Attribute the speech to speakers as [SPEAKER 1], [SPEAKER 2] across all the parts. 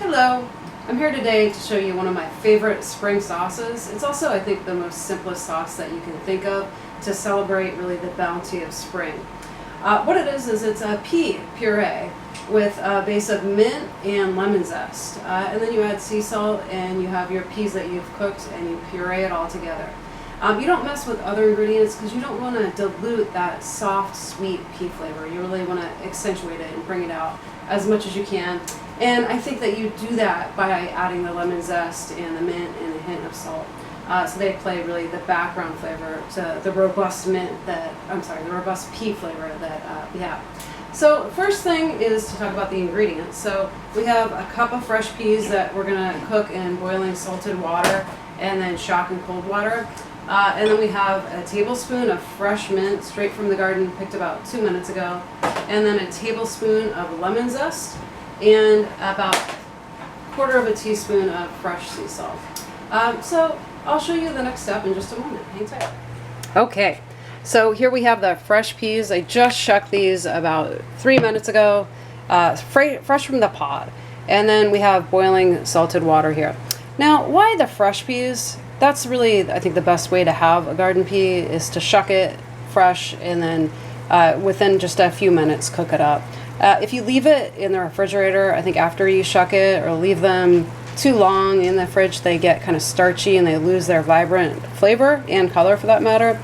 [SPEAKER 1] Hello, I'm here today to show you one of my favorite spring sauces. It's also, I think, the most simplest sauce that you can think of to celebrate really the bounty of spring. What it is it's a pea puree with a base of mint and lemon zest. And then you add sea salt and you have your peas that you've cooked and you puree it all together. You don't mess with other ingredients because you don't want to dilute that soft, sweet pea flavor. You really want to accentuate it and bring it out as much as you can. And I think that you do that by adding the lemon zest and the mint and a hint of salt. So they play really the background flavor to the robust the robust pea flavor that we have. So first thing is to talk about the ingredients. So we have a cup of fresh peas that we're going to cook in boiling salted water and then shock in cold water. And then we have a tablespoon of fresh mint straight from the garden, picked about 2 minutes ago. And then a tablespoon of lemon zest and about 1/4 teaspoon of fresh sea salt. So I'll show you the next step in just a moment. Hang tight. Okay, so here we have the fresh peas. I just shucked these about 3 minutes ago, fresh from the pod. And then we have boiling salted water here. Now, why the fresh peas? That's really, I think, the best way to have a garden pea is to shuck it fresh and then within just a few minutes cook it up. If you leave it in the refrigerator, I think after you shuck it or leave them too long in the fridge, they get kind of starchy and they lose their vibrant flavor and color for that matter.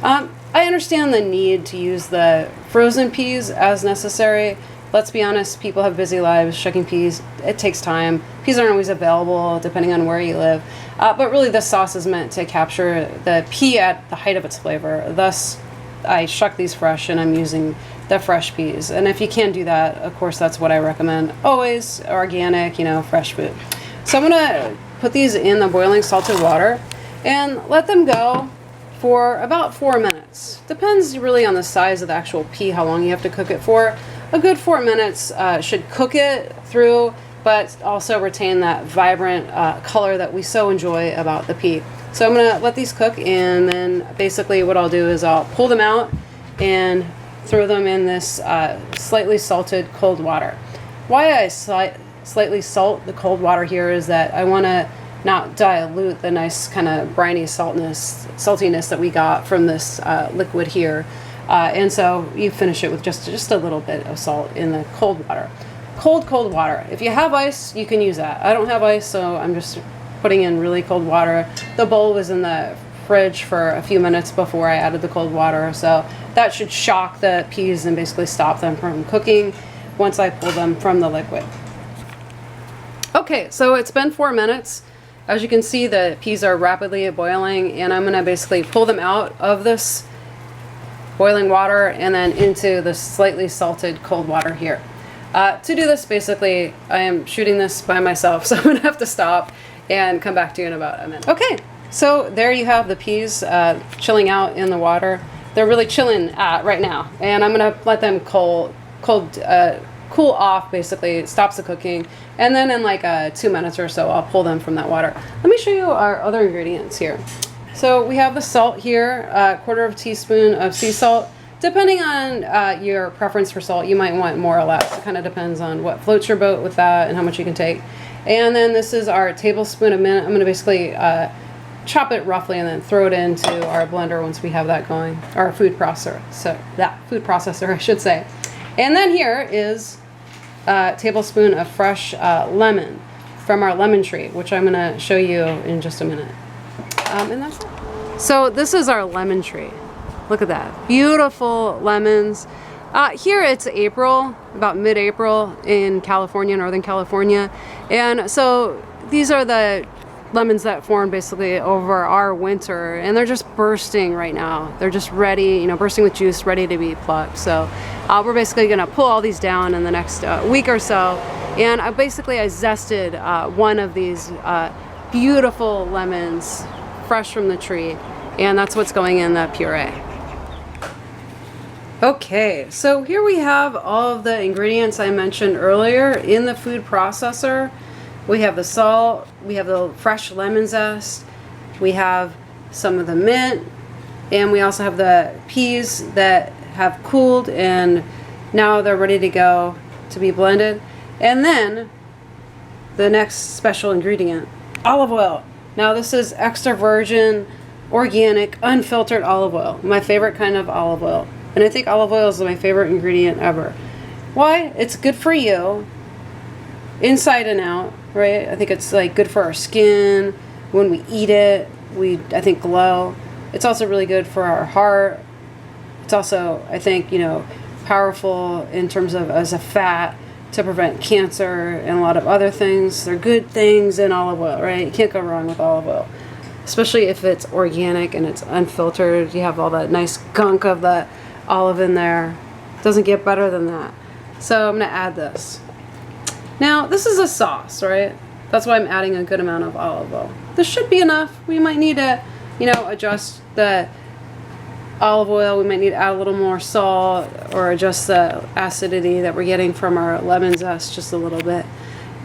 [SPEAKER 1] I understand the need to use the frozen peas as necessary. Let's be honest, people have busy lives. Shucking peas, it takes time. Peas aren't always available depending on where you live. But really this sauce is meant to capture the pea at the height of its flavor. Thus, I shuck these fresh and I'm using the fresh peas. And if you can't do that, of course, that's what I recommend. Always organic, fresh food. So I'm gonna put these in the boiling salted water and let them go for about 4 minutes. Depends really on the size of the actual pea, how long you have to cook it for. A good 4 minutes should cook it through, but also retain that vibrant color that we so enjoy about the pea. So I'm gonna let these cook, and then basically what I'll do is I'll pull them out and throw them in this slightly salted cold water. Why I slightly salt the cold water here is that I want to not dilute the nice kind of briny saltiness that we got from this liquid here. And so you finish it with just a little bit of salt in the cold water. Cold water. If you have ice, you can use that. I don't have ice, so I'm just putting in really cold water. The bowl was in the fridge for a few minutes before I added the cold water, so that should shock the peas and basically stop them from cooking once I pull them from the liquid. Okay, so it's been 4 minutes. As you can see, the peas are rapidly boiling, and I'm gonna basically pull them out of this boiling water and then into the slightly salted cold water here. To do this, basically, I am shooting this by myself, so I'm gonna have to stop and come back to you in about a minute. Okay, so there you have the peas chilling out in the water. They're really chilling right now, and I'm gonna let them cool off. Basically, it stops the cooking, and then in like 2 minutes or so, I'll pull them from that water. Let me show you our other ingredients here. So we have the salt here, 1/4 teaspoon of sea salt. Depending on your preference for salt, you might want more or less. It kind of depends on what floats your boat with that and how much you can take. And then this is our tablespoon of mint. I'm going to basically chop it roughly and then throw it into our blender once we have that going, our food processor. So that food processor, I should say. And then here is a tablespoon of fresh lemon from our lemon tree, which I'm going to show you in just a minute. And that's it. So this is our lemon tree. Look at that. Beautiful lemons. Here it's April, about mid-April in California, Northern California. And so these are the lemons that formed basically over our winter, and they're just bursting right now. They're just ready, bursting with juice, ready to be plucked. So we're basically gonna pull all these down in the next week or so. And I zested one of these beautiful lemons fresh from the tree, and that's what's going in the puree. Okay, so here we have all of the ingredients I mentioned earlier in the food processor. We have the salt, we have the fresh lemon zest, we have some of the mint, and we also have the peas that have cooled and now they're ready to go to be blended. And then the next special ingredient, olive oil. Now this is extra virgin, organic, unfiltered olive oil. My favorite kind of olive oil. And I think olive oil is my favorite ingredient ever. Why? It's good for you, inside and out, right? I think it's like good for our skin. When we eat it, I think glow. It's also really good for our heart. It's also, I think, powerful in terms of as a fat to prevent cancer and a lot of other things. They're good things in olive oil, right? You can't go wrong with olive oil, especially if it's organic and it's unfiltered. You have all that nice gunk of the olive in there. It doesn't get better than that. So I'm going to add this. Now, this is a sauce, right? That's why I'm adding a good amount of olive oil. This should be enough. We might need to, adjust the olive oil. We might need to add a little more salt or adjust the acidity that we're getting from our lemon zest just a little bit.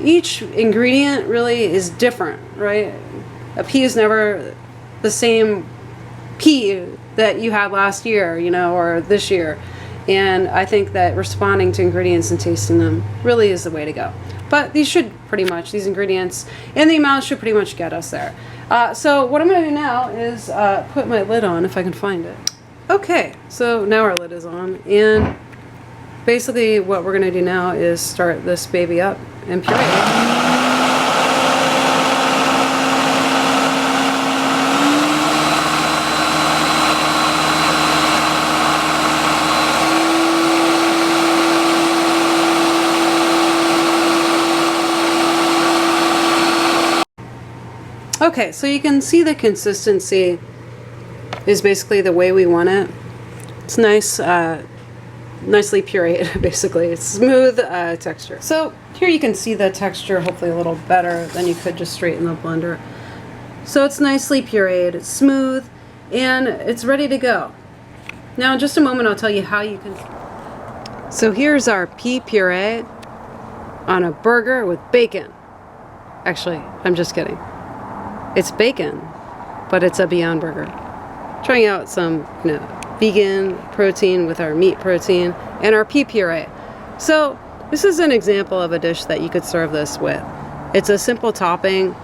[SPEAKER 1] Each ingredient really is different, right? A pea is never the same pea that you had last year, or this year. And I think that responding to ingredients and tasting them really is the way to go. But these ingredients and the amount should pretty much get us there. So what I'm going to do now is put my lid on if I can find it. Okay, so now our lid is on. And basically what we're going to do now is start this baby up and puree. Okay, so you can see the consistency is basically the way we want it. It's nice, nicely pureed, basically. It's smooth texture. So here you can see the texture hopefully a little better than you could just straight in the blender. So it's nicely pureed, it's smooth, and it's ready to go. Now in just a moment I'll tell you how you can. So here's our pea puree on a burger with bacon. Actually, I'm just kidding. It's bacon, but it's a Beyond Burger. Trying out some, vegan protein with our meat protein and our pea puree. So this is an example of a dish that you could serve this with. It's a simple topping.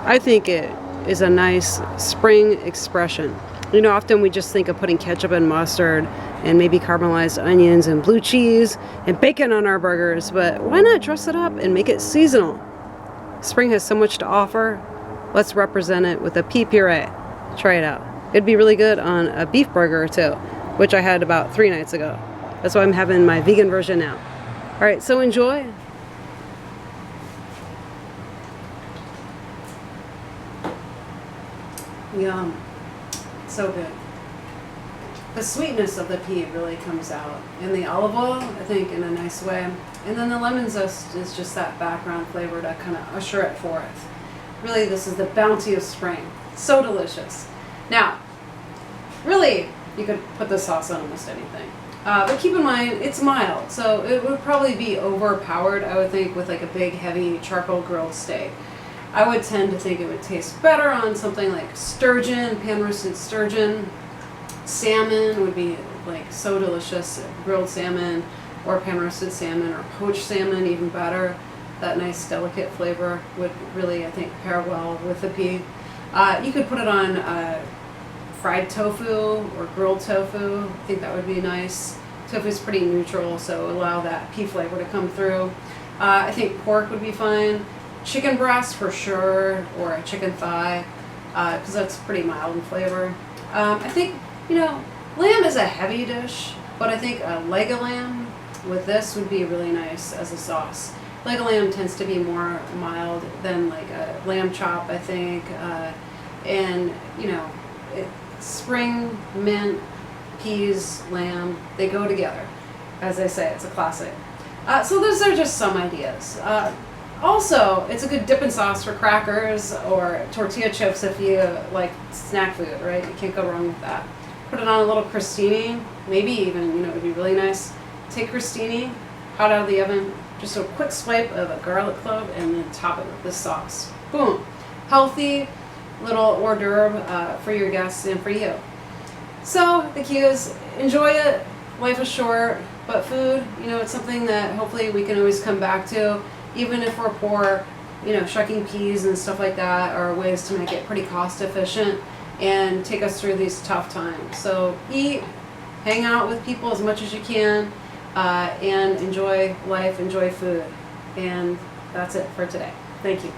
[SPEAKER 1] I think it is a nice spring expression. Often we just think of putting ketchup and mustard and maybe caramelized onions and blue cheese and bacon on our burgers, but why not dress it up and make it seasonal? Spring has so much to offer. Let's represent it with a pea puree. Try it out. It'd be really good on a beef burger too, which I had about 3 nights ago. That's why I'm having my vegan version now. All right, so enjoy. Yum. So good. The sweetness of the pea really comes out in the olive oil, I think, in a nice way. And then the lemon zest is just that background flavor to kind of usher it forth. Really, this is the bounty of spring. So delicious. Now, really, you could put this sauce on almost anything. But keep in mind, it's mild, so it would probably be overpowered, I would think, with like a big, heavy charcoal grilled steak. I would tend to think it would taste better on something like sturgeon, pan-roasted sturgeon. Salmon would be like so delicious, grilled salmon or pan-roasted salmon or poached salmon, even better. That nice delicate flavor would really, I think, pair well with the pea. You could put it on fried tofu or grilled tofu. I think that would be nice. Tofu is pretty neutral, so allow that pea flavor to come through. I think pork would be fine. Chicken breast for sure, or a chicken thigh, because that's pretty mild in flavor. I think, lamb is a heavy dish, but I think a leg of lamb with this would be really nice as a sauce. Leg of lamb tends to be more mild than like a lamb chop, I think. And, spring, mint, peas, lamb, they go together. As I say, it's a classic. So those are just some ideas. Also, it's a good dipping sauce for crackers or tortilla chips if you like snack food, right? You can't go wrong with that. Put it on a little crostini, maybe even, it would be really nice. Take crostini, hot out of the oven, just a quick swipe of a garlic clove and then top it with this sauce. Boom. Healthy little hors d'oeuvre for your guests and for you. So the key is enjoy it. Life is short, but food, it's something that hopefully we can always come back to. Even if we're poor, shucking peas and stuff like that are ways to make it pretty cost efficient and take us through these tough times. So eat, hang out with people as much as you can, and enjoy life, enjoy food. And that's it for today. Thank you.